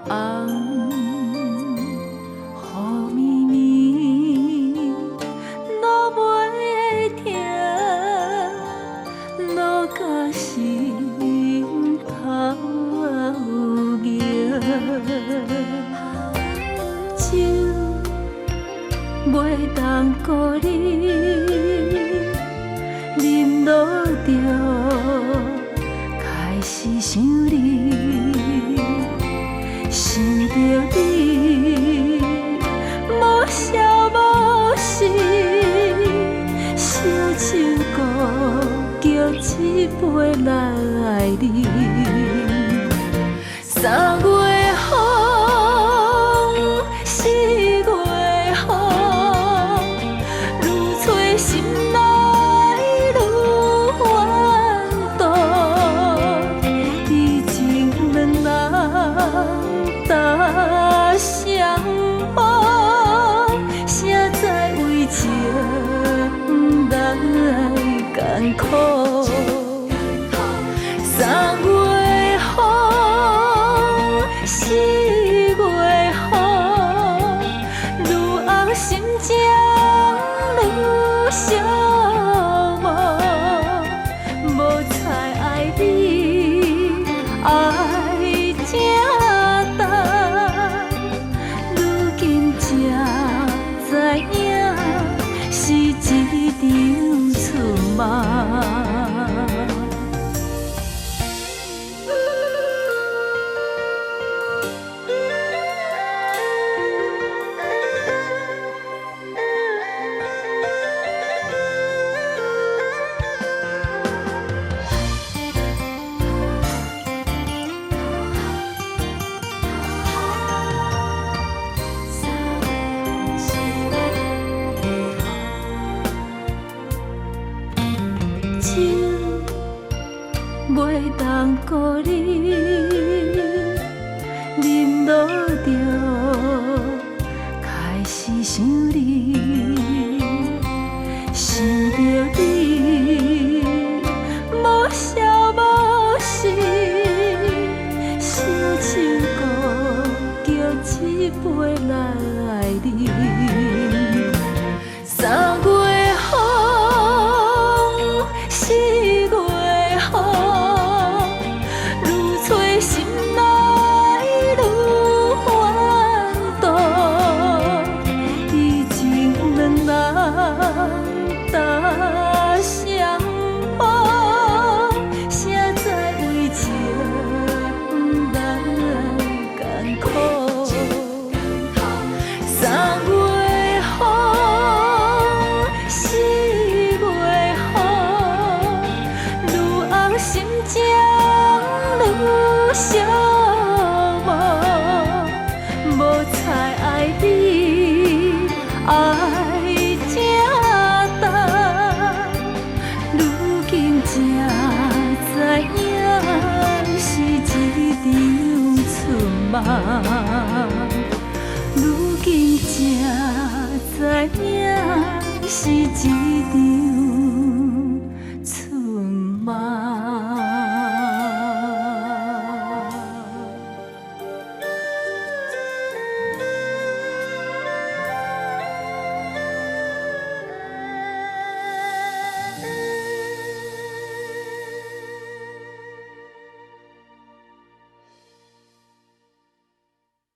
红，雨绵绵，落袂停，落到心头凝。情袂当顾你，淋落着开始想你，想着你，无消无息，烧酒孤叫一杯来你。3月风，4月雨，愈吹心内愈怨妒。以前两人搭相抱，谁知为情来艰苦。3月风，4月雨，愈红心情愈寂寞。无彩爱你，爱正重，如今才知影是一场春梦。情袂当顾你，淋落着开始想你，想着你，无消无息，烧酒孤叫一杯来你。3月风，4月雨，愈吹心内愈怨妒。以前两人搭相抱，谁知为情来艰苦。3月风，4月雨，愈红心情愈寂寞。无彩爱你，爱正重，如今才知影是一场春梦。如今才知影是一场